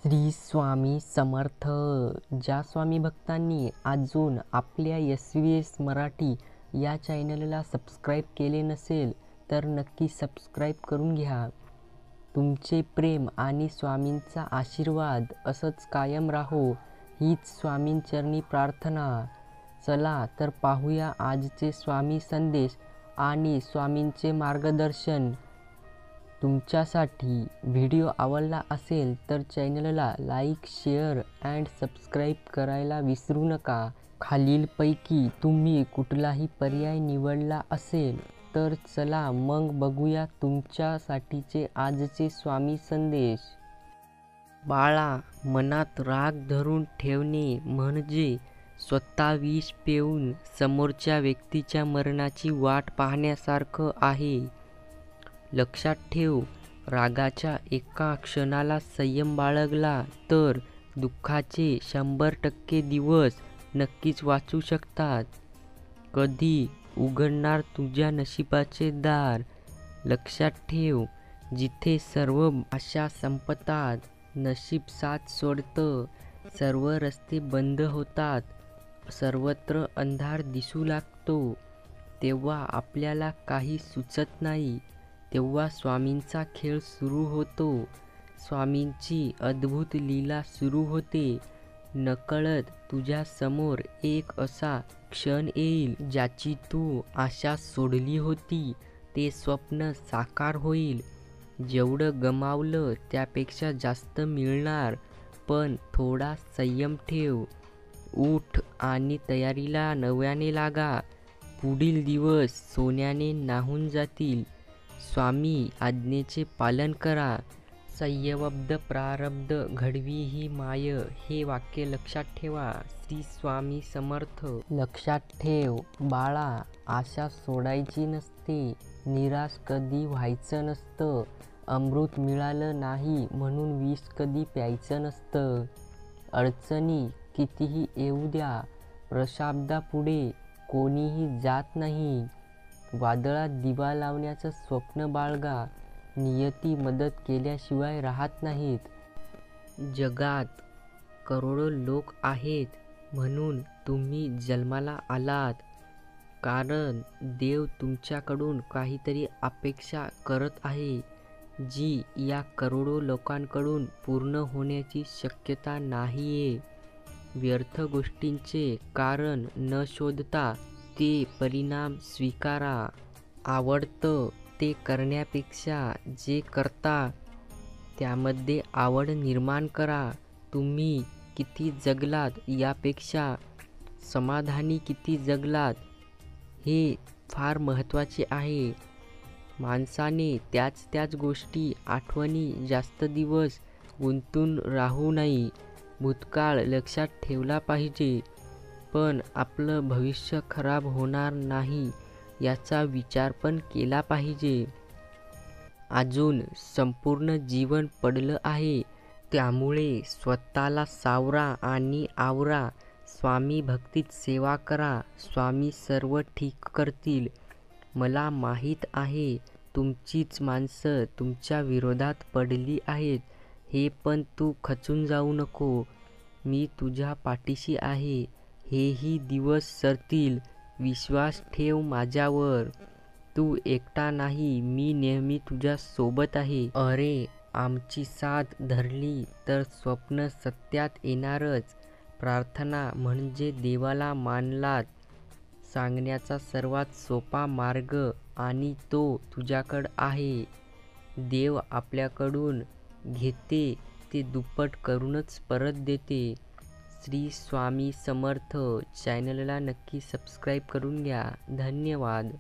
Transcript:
श्री स्वामी समर्थ. ज्या स्वामी भक्तांनी अजून आपल्या SVS मराठी या चॅनलला सबस्क्राईब केले नसेल तर नक्की सबस्क्राईब करून घ्या. तुमचे प्रेम आणि स्वामींचा आशीर्वाद असंच कायम राहो हीच स्वामींचरणी प्रार्थना. चला तर पाहूया आजचे स्वामी संदेश आणि स्वामींचे मार्गदर्शन. तुमच्यासाठी व्हिडिओ आवडला असेल तर चॅनलला लाईक, शेअर अँड सबस्क्राईब करायला विसरू नका. खालीलपैकी तुम्ही कुठलाही पर्याय निवडला असेल तर चला मग बघूया तुमच्यासाठीचे आजचे स्वामी संदेश. बाळा, मनात राग धरून ठेवणे म्हणजे स्वतः विष पिऊन समोरच्या व्यक्तीच्या मरणाची वाट पाहण्यासारखं आहे. लक्षात ठेव, रागाच्या एका क्षणाला संयम बाळगला तर दुःखाचे 100% दिवस नक्कीच वाचू शकतात. कधी उघडणार तुझ्या नशिबाचे दार? लक्षात ठेव, जिथे सर्व आशा संपतात, नशीब साथ सोडतं, सर्व रस्ते बंद होतात, सर्वत्र अंधार दिसू लागतो, तेव्हा आपल्याला काही सुचत नाही. तेव्हा स्वामींचा खेळ सुरू होतो. स्वामींची अद्भुत लीला सुरू होते. नकळत तुझ्या समोर एक असा क्षण येईल ज्याची तू आशा सोडली होती ते स्वप्न साकार होईल. जेवढं गमावलं त्यापेक्षा जास्त मिळणार. पण थोडा संयम ठेव. उठ आणि तयारीला नव्याने लागा. पुढील दिवस सोन्याने न्हाऊन जातील. स्वामी आज्ञेचे पालन करा. संयमबद्ध प्रारब्ध घडवी ही माय. हे वाक्य लक्षात ठेवा. श्री स्वामी समर्थ. लक्षात ठेव बाळा, आशा सोडायची नसते. निराश कधी व्हायचं नसतं. अमृत मिळालं नाही म्हणून विष कधी प्यायचं नसतं. अडचणी कितीही येऊ द्या, प्रशाब्दापुढे कोणीही जात नाही. वादळात दिवा लावण्याचं स्वप्न बाळगा. नियती मदत केल्याशिवाय राहत नाहीत. जगात करोडो लोक आहेत म्हणून तुम्ही जन्माला आलात. कारण देव तुमच्याकडून काहीतरी अपेक्षा करत आहे, जी या करोडो लोकांकडून पूर्ण होण्याची शक्यता नाहीये. व्यर्थ गोष्टींचे कारण न शोधता ते परिणाम स्वीकारा. आवडतं ते करण्यापेक्षा जे करता त्यामध्ये आवड निर्माण करा. तुम्ही किती जगलात यापेक्षा समाधानी किती जगलात हे फार महत्त्वाचे आहे. माणसाने त्याच गोष्टी आठवणी जास्त दिवस गुंतून राहू नये. भूतकाळ लक्षात ठेवला पाहिजे, पण आपलं भविष्य खराब होणार नाही याचा विचार पण केला पाहिजे. अजून संपूर्ण जीवन पडलं आहे, त्यामुळे स्वतःला सावरा आणि आवरा. स्वामी भक्तीत सेवा करा. स्वामी सर्व ठीक करतील. मला माहीत आहे तुमचीच माणसं तुमच्या विरोधात पडली आहेत, हे पण तू खचून जाऊ नको. मी तुझ्या पाठीशी आहे. हेही दिवस सरतील. विश्वास ठेव माझ्यावर. तू एकटा नाही, मी नेहमी तुझ्या सोबत आहे. अरे, आमची साथ धरली तर स्वप्न सत्यात येणारच. प्रार्थना म्हणजे देवाला मानलात सांगण्याचा सर्वात सोपा मार्ग आणि तो तुझ्याकडं आहे. देव आपल्याकडून घेते ते दुप्पट करूनच परत देते. श्री स्वामी समर्थ. चॅनलला नक्की सबस्क्राईब करून घ्या. धन्यवाद.